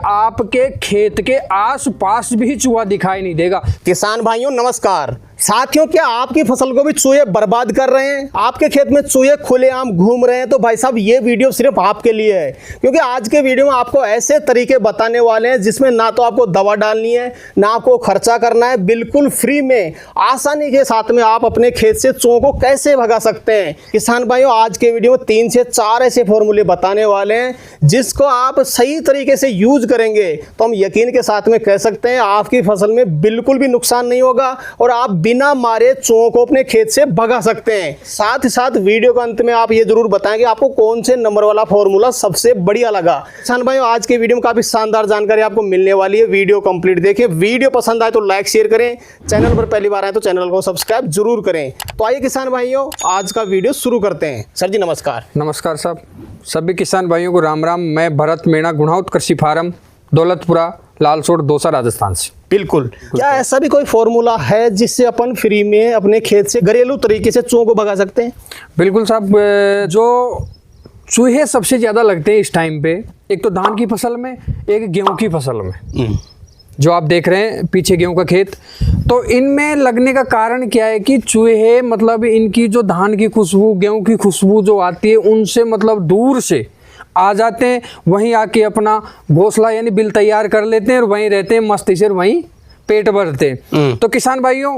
आपके खेत के आसपास भी चूहा दिखाई नहीं देगा। किसान भाइयों नमस्कार। साथियों, क्या आपकी फसल को भी चूहे बर्बाद कर रहे हैं? आपके खेत में चूहे खुलेआम घूम रहे हैं? तो भाई साहब ये वीडियो सिर्फ आपके लिए है, क्योंकि आज के वीडियो में आपको ऐसे तरीके बताने वाले हैं जिसमें ना तो आपको दवा डालनी है, ना आपको खर्चा करना है, बिल्कुल फ्री में आसानी के साथ में आप अपने खेत से चूहों को कैसे भगा सकते हैं। किसान भाइयों, आज के वीडियो में 3 से 4 ऐसे फॉर्मूले बताने वाले हैं जिसको आप सही तरीके से यूज करेंगे तो हम यकीन के साथ में कह सकते हैं आपकी फसल में बिल्कुल भी नुकसान नहीं होगा और आप बिना मारे चूहों को अपने खेत से भगा सकते हैं। साथ ही साथ वीडियो के अंत में आप ये जरूर बताएंगे आपको कौन से नंबर वाला फॉर्मूला सबसे बढ़िया लगा। किसान भाइयों, आज के वीडियो में काफी शानदार जानकारी आपको मिलने वाली है। वीडियो कंप्लीट देखें। वीडियो पसंद आए तो लाइक शेयर करें। चैनल पर पहली बार आए तो चैनल को सब्सक्राइब जरूर करें। तो आइए किसान भाइयों, आज का वीडियो शुरू करते हैं। सर जी नमस्कार। नमस्कार साहब, सभी किसान भाइयों को राम राम। मैं भरत मीणा, गुणाउत कृषि फार्म, दौलतपुरा, लालसोट, दौसा, राजस्थान से। बिल्कुल। क्या ऐसा भी कोई फॉर्मूला है जिससे अपन फ्री में अपने खेत से घरेलू तरीके से चूहों को भगा सकते हैं? बिल्कुल साहब, जो चूहे सबसे ज़्यादा लगते हैं इस टाइम पे, एक तो धान की फसल में, एक गेहूं की फसल में। जो आप देख रहे हैं पीछे गेहूं का खेत, तो इनमें लगने का कारण क्या है कि चूहे मतलब इनकी जो धान की खुशबू, गेहूं की खुशबू जो आती है उनसे मतलब दूर से आ जाते हैं, वहीं आके अपना घोंसला यानी बिल तैयार कर लेते हैं और वहीं रहते हैं मस्ती से, वहीं पेट भरते हैं। तो किसान भाइयों,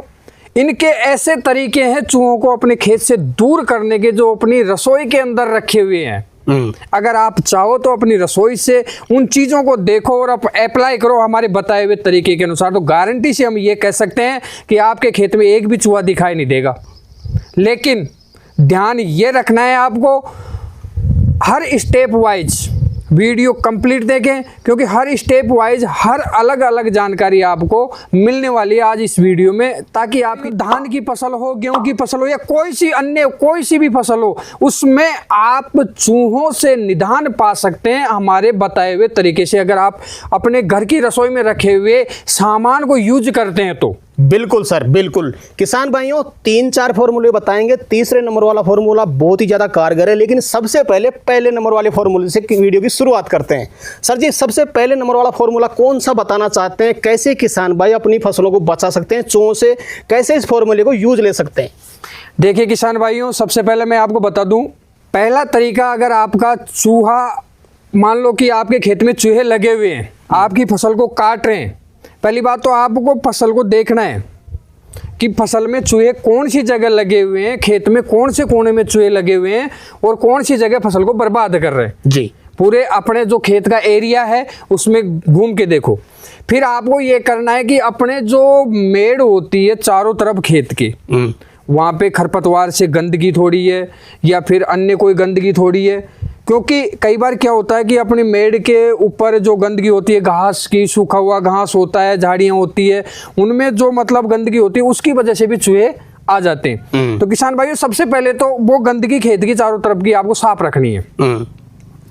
इनके ऐसे तरीके हैं चूहों को अपने खेत से दूर करने के जो अपनी रसोई के अंदर रखे हुए हैं। अगर आप चाहो तो अपनी रसोई से उन चीज़ों को देखो और आप अप्लाई करो हमारे बताए हुए तरीके के अनुसार, तो गारंटी से हम ये कह सकते हैं कि आपके खेत में एक भी चूहा दिखाई नहीं देगा। लेकिन ध्यान ये रखना है आपको, हर स्टेप वाइज वीडियो कंप्लीट देखें, क्योंकि हर स्टेप वाइज हर अलग अलग जानकारी आपको मिलने वाली है आज इस वीडियो में, ताकि आपकी धान की फसल हो, गेहूं की फसल हो या कोई सी भी फसल हो, उसमें आप चूहों से निदान पा सकते हैं हमारे बताए हुए तरीके से, अगर आप अपने घर की रसोई में रखे हुए सामान को यूज करते हैं तो। बिल्कुल सर, बिल्कुल। किसान भाइयों, 3-4 फॉर्मूले बताएंगे। तीसरे नंबर वाला फॉर्मूला बहुत ही ज्यादा कारगर है, लेकिन सबसे पहले नंबर वाले फॉर्मूले से वीडियो की शुरुआत करते हैं। सर जी, सबसे पहले नंबर वाला फॉर्मूला कौन सा बताना चाहते हैं? कैसे किसान भाई अपनी फसलों को बचा सकते हैं चूहों से? कैसे इस फॉर्मूले को यूज ले सकते हैं? देखिए किसान भाइयों, सबसे पहले मैं आपको बता दूं, पहला तरीका, अगर आपका चूहा, मान लो कि आपके खेत में चूहे लगे हुए हैं, आपकी फसल को काट रहे हैं, पहली बात तो आपको फसल को देखना है कि फसल में चूहे कौन सी जगह लगे हुए हैं, खेत में कौन से कोने में चूहे लगे हुए हैं और कौन सी जगह फसल को बर्बाद कर रहे हैं। जी, पूरे अपने जो खेत का एरिया है उसमें घूम के देखो। फिर आपको ये करना है कि अपने जो मेड़ होती है चारों तरफ खेत की, वहाँ पे खरपतवार से गंदगी थोड़ी है या फिर अन्य कोई गंदगी थोड़ी है, क्योंकि कई बार क्या होता है कि अपनी मेड़ के ऊपर जो गंदगी होती है, घास की, सूखा हुआ घास होता है, झाड़ियाँ होती है, उनमें जो मतलब गंदगी होती है उसकी वजह से भी चूहे आ जाते हैं। तो किसान भाइयों, सबसे पहले तो वो गंदगी खेत की चारों तरफ की आपको साफ रखनी है।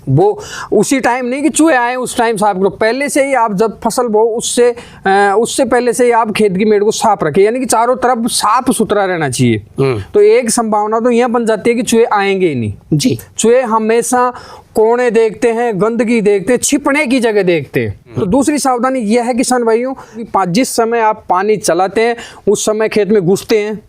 वो उसी टाइम नहीं कि चूहे आए उस टाइम साफ करो, पहले से ही आप जब फसल बो उससे पहले से ही आप खेत की मेड़ को साफ रखें, यानी कि चारों तरफ साफ सुथरा रहना चाहिए। तो एक संभावना तो यह बन जाती है कि चूहे आएंगे ही नहीं। जी, चूहे हमेशा कोने देखते हैं, गंदगी देखते हैं, छिपने की जगह देखते हैं। तो दूसरी सावधानी यह है किसान भाइयों, जिस समय आप पानी चलाते हैं उस समय खेत में घुसते हैं,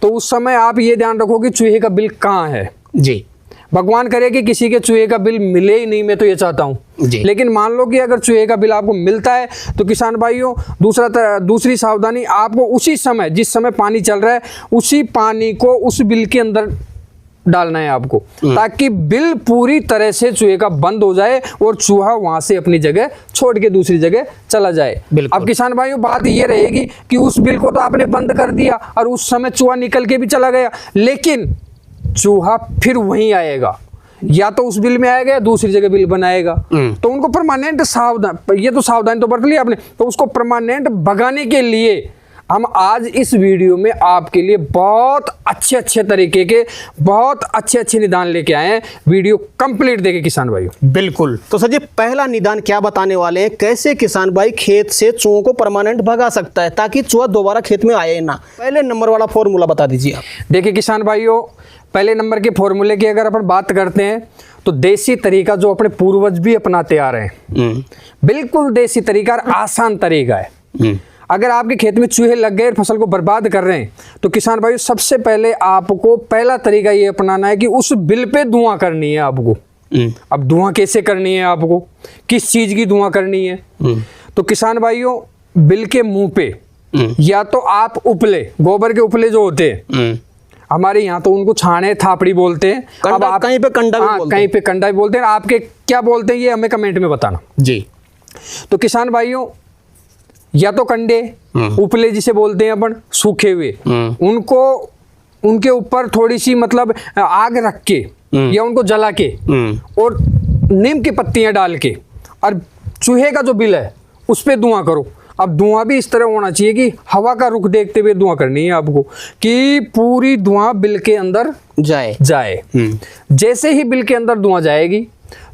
तो उस समय आप ये ध्यान रखो कि चूहे का बिल कहाँ है। जी, भगवान करे कि किसी के चूहे का बिल मिले ही नहीं, मैं तो ये चाहता हूँ। लेकिन मान लो कि अगर चूहे का बिल आपको मिलता है तो किसान भाइयों, दूसरी सावधानी, आपको उसी समय, जिस समय पानी चल रहा है, उसी पानी को उस बिल के अंदर डालना है आपको, ताकि बिल पूरी तरह से चूहे का बंद हो जाए और चूहा वहां से अपनी जगह छोड़ के दूसरी जगह चला जाए। अब किसान भाइयों, बात ये रहेगी कि उस बिल को तो आपने बंद कर दिया और उस समय चूहा निकल के भी चला गया, लेकिन चूहा फिर वहीं आएगा, या तो उस बिल में आएगा या दूसरी जगह बिल बनाएगा। तो उनको परमानेंट ये तो सावधानी तो बरत लिया आपने, तो उसको परमानेंट भगाने के लिए हम आज इस वीडियो में आपके लिए बहुत अच्छे तरीके के, बहुत अच्छे निदान लेके आए हैं। वीडियो कंप्लीट देखे किसान भाइयों। बिल्कुल। तो सर जी, पहला निदान क्या बताने वाले हैं? कैसे किसान भाई खेत से चूहों को परमानेंट भगा सकता है ताकि चूहा दोबारा खेत में आए ना? पहले नंबर वाला फॉर्मूला बता दीजिए आप। देखिए किसान भाइयों, पहले नंबर के फॉर्मूले की अगर अपन बात करते हैं तो देसी तरीका जो अपने पूर्वज भी अपनाते आ रहे हैं, बिल्कुल देसी तरीका और आसान तरीका है। अगर आपके खेत में चूहे लग गए और फसल को बर्बाद कर रहे हैं तो किसान भाइयों सबसे पहले आपको पहला तरीका ये अपनाना है कि उस बिल पे धुआं करनी है आपको। अब धुआं कैसे करनी है आपको, किस चीज की धुआं करनी है? तो किसान भाइयों बिल के मुंह पे या तो आप उपले, गोबर के उपले जो होते हैं, हमारे यहाँ तो उनको छाने थापड़ी बोलते हैं, अब आप कहीं पे कंडा भी बोलते हैं। कहीं पे कंडा भी बोलते हैं, आपके क्या बोलते हैं ये हमें कमेंट में बताना जी। तो किसान भाइयों या तो कंडे, उपले जिसे बोलते हैं अपन, सूखे हुए, उनको उनके ऊपर थोड़ी सी मतलब आग रख के या उनको जला के और नीम की पत्तियां डाल के और चूहे का जो बिल है उस पे धुआं करो। अब धुआं भी इस तरह होना चाहिए कि हवा का रुख देखते हुए धुआं करनी है आपको, कि पूरी धुआं बिल के अंदर जाए। जैसे ही बिल के अंदर धुआं जाएगी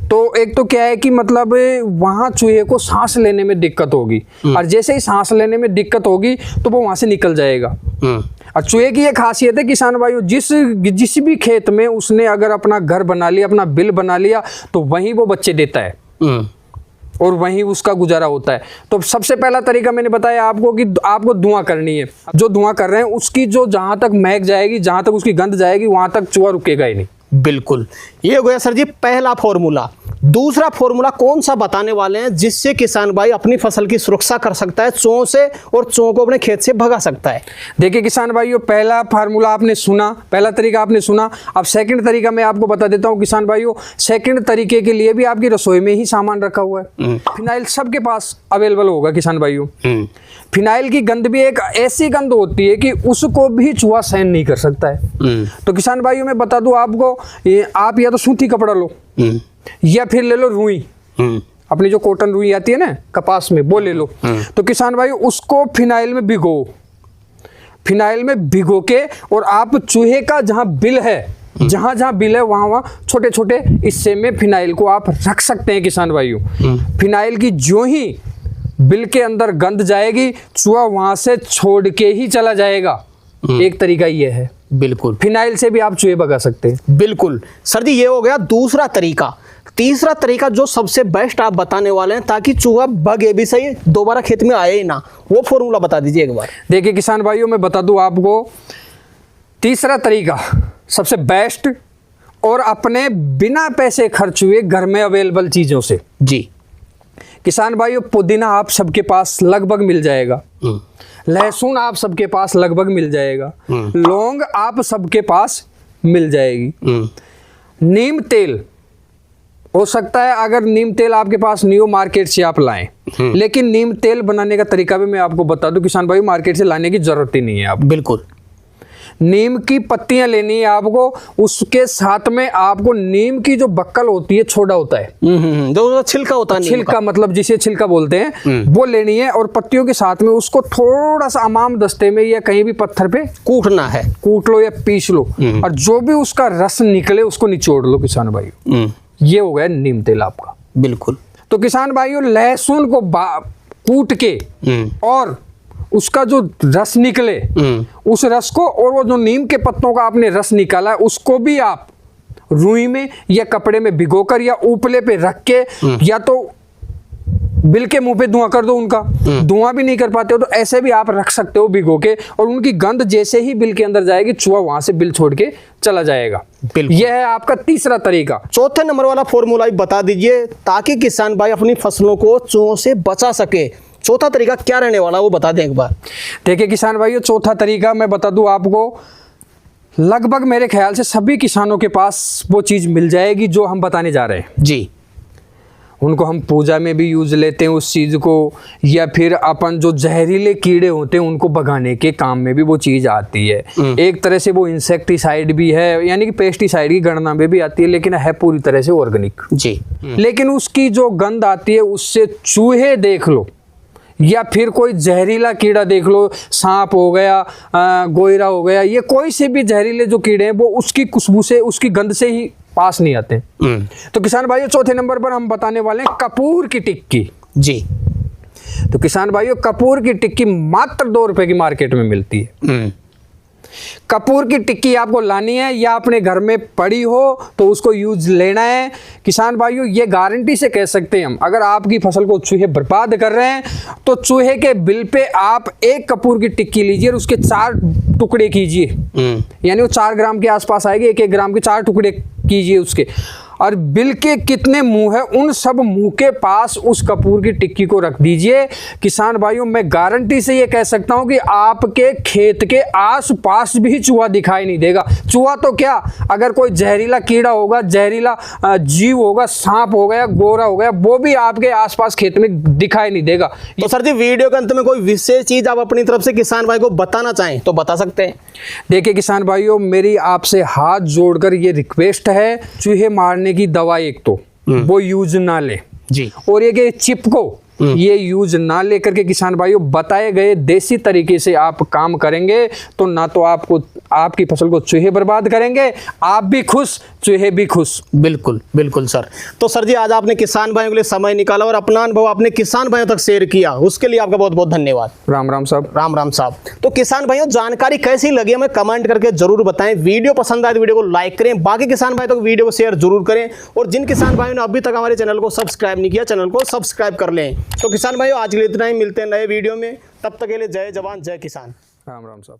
तो एक तो क्या है कि मतलब वहां चूहे को सांस लेने में दिक्कत होगी, और जैसे ही सांस लेने में दिक्कत होगी तो वो वहां से निकल जाएगा। और चूहे की ये खासियत है किसान भाइयों, जिस भी खेत में उसने अगर अपना घर बना लिया, अपना बिल बना लिया, तो वहीं वो बच्चे देता है और वहीं उसका गुजारा होता है। तो सबसे पहला तरीका मैंने बताया आपको कि आपको धुआं करनी है। जो धुआं कर रहे हैं उसकी जो जहां तक महक जाएगी, जहां तक उसकी गंध जाएगी, वहां तक चूहा रुकेगा ही नहीं। बिल्कुल, ये हो गया सर जी पहला फॉर्मूला। दूसरा फॉर्मूला कौन सा बताने वाले हैं जिससे किसान भाई अपनी फसल की सुरक्षा कर सकता है चूहों से और चूहों को अपने खेत से भगा सकता है? देखिए किसान भाइयों, पहला फार्मूला आपने सुना, पहला तरीका आपने सुना। अब सेकंड तरीका मैं आपको बता देता हूं किसान भाइयों। सेकंड तरीके के लिए भी आपकी रसोई में ही सामान रखा हुआ है। फिनाइल सबके पास अवेलेबल होगा किसान भाइयों। फिनाइल की गंध भी एक ऐसी गंध होती है कि उसको भी चूहा सहन नहीं कर सकता है। तो किसान भाइयों मैं बता दूं आपको, आप या तो सूती कपड़ा लो या फिर ले लो रुई, अपनी जो कॉटन रुई आती है ना कपास में, वो ले लो। तो किसान भाई उसको फिनाइल में भिगो के और आप चूहे का जहां बिल है, जहां बिल है वहां छोटे छोटे हिस्से में फिनाइल को आप रख सकते हैं किसान भाइयों। फिनाइल की जो ही बिल के अंदर गंध जाएगी, चूहा वहां से छोड़ के ही चला जाएगा। एक तरीका ये है। बिल्कुल, फिनाइल से भी आप चूहे भगा सकते हैं। बिल्कुल सर जी, ये हो गया दूसरा तरीका। तीसरा तरीका जो सबसे बेस्ट आप बताने वाले हैं ताकि चूहा भगे भी सही, दोबारा खेत में आए ही ना, वो फॉर्मूला बता दीजिए एक बार। देखिए किसान भाइयों मैं बता दूं आपको, तीसरा तरीका सबसे बेस्ट और अपने बिना पैसे खर्च हुए घर में अवेलेबल चीजों से। जी किसान भाइयों, पुदीना आप सबके पास लगभग मिल जाएगा, लहसुन आप सबके पास लगभग मिल जाएगा, लौंग आप सबके पास मिल जाएगी। नीम तेल हो सकता है, अगर नीम तेल आपके पास नहीं हो मार्केट से आप लाएं, लेकिन नीम तेल बनाने का तरीका भी मैं आपको बता दूं किसान भाई, मार्केट से लाने की जरूरत ही नहीं है। आप बिल्कुल नीम की पत्तियां लेनी है आपको, उसके साथ में आपको नीम की जो बक्कल होती है, छोटा होता है, जो छिलका होता है, छिलका मतलब जिसे छिलका बोलते हैं, वो लेनी है और पत्तियों के साथ में उसको थोड़ा सा अमाम दस्ते में या कहीं भी पत्थर पे कूटना है, कूट लो या पीस लो, और जो भी उसका रस निकले उसको निचोड़ लो किसान भाई। ये हो गया नीम तेल आपका। बिल्कुल। तो किसान भाइयों, लहसुन को कूट के और उसका जो रस निकले, उस रस को और वो जो नीम के पत्तों का आपने रस निकाला है उसको भी आप रुई में या कपड़े में भिगोकर या उपले पे रख के या तो बिल के मुंह पे धुआं कर दो उनका। धुआं भी नहीं कर पाते हो तो ऐसे भी आप रख सकते हो भिगो के, और उनकी गंध जैसे ही बिल के अंदर जाएगी, चूहा वहां से बिल छोड़ के चला जाएगा। यह है आपका तीसरा तरीका। चौथे नंबर वाला फॉर्मूला भी बता दीजिए ताकि किसान भाई अपनी फसलों को चूहों से बचा सके। चौथा तरीका क्या रहने वाला वो बता दें एक बार। देखिए किसान भाइयों, चौथा तरीका मैं बता दूं आपको, लगभग मेरे ख्याल से सभी किसानों के पास वो चीज मिल जाएगी जो हम बताने जा रहे हैं जी। उनको हम पूजा में भी यूज लेते हैं उस चीज को, या फिर अपन जो जहरीले कीड़े होते हैं उनको भगाने के काम में भी वो चीज आती है। एक तरह से वो इंसेक्टिसाइड भी है, यानी कि पेस्टिसाइड की गणना में भी आती है, लेकिन है पूरी तरह से ऑर्गेनिक जी। लेकिन उसकी जो गंध आती है उससे चूहे देख लो या फिर कोई जहरीला कीड़ा देख लो, सांप हो गया, गोइरा हो गया, ये कोई से भी जहरीले जो कीड़े हैं वो उसकी खुशबू से, उसकी गंध से ही पास नहीं आते। तो किसान भाइयों, चौथे नंबर पर हम बताने वाले हैं कपूर की टिक्की जी। तो किसान भाइयों, कपूर की टिक्की मात्र 2 रुपए की मार्केट में मिलती है। कपूर की टिक्की आपको लानी है या अपने घर में पड़ी हो तो उसको यूज लेना है। किसान भाइयों, ये गारंटी से कह सकते हैं हम, अगर आपकी फसल को चूहे बर्बाद कर रहे हैं तो चूहे के बिल पे आप 1 कपूर की टिक्की लीजिए और उसके 4 टुकड़े कीजिए, यानी वो 4 ग्राम के आसपास आएगी, 1-1 ग्राम के 4 टुकड़े कीजिए उसके, और बिल के कितने मुंह है उन सब मुंह के पास उस कपूर की टिक्की को रख दीजिए। किसान भाइयों, मैं गारंटी से ये कह सकता हूं कि आपके खेत के आसपास भी चूहा दिखाई नहीं देगा। चूहा तो क्या, अगर कोई जहरीला कीड़ा होगा, जहरीला जीव होगा, सांप हो गया, गोरा हो गया, वो भी आपके आसपास खेत में दिखाई नहीं देगा। तो सर जी, वीडियो के अंत में कोई विशेष चीज आप अपनी तरफ से किसान भाई को बताना चाहें तो बता सकते हैं। देखिए किसान भाइयों, मेरी आपसे हाथ जोड़कर ये रिक्वेस्ट है, चूहे मारने की दवा एक तो वो यूज ना ले जी, और ये कि चिपको ये यूज ना लेकर के किसान भाइयों बताए गए देसी तरीके से आप काम करेंगे तो ना तो आपको आपकी फसल को चूहे बर्बाद करेंगे, आप भी खुश, चूहे भी खुश। बिल्कुल बिल्कुल सर। तो सर जी, आज आपने किसान भाइयों के लिए समय निकाला और अपना अनुभव आपने किसान भाइयों तक शेयर किया, उसके लिए आपका बहुत बहुत धन्यवाद। राम राम साहब। राम राम साहब। तो किसान भाइयों, जानकारी कैसी लगी हमें कमेंट करके जरूर बताएं। वीडियो पसंद आए तो वीडियो को लाइक करें, बाकी किसान भाई तक वीडियो को शेयर जरूर करें, और जिन किसान भाइयों ने अभी तक हमारे चैनल को सब्सक्राइब नहीं किया, चैनल को सब्सक्राइब कर लें। तो किसान भाइयों, आज के लिए इतना ही, मिलते हैं नए वीडियो में, तब तक के लिए जय जवान जय किसान। राम राम साहब।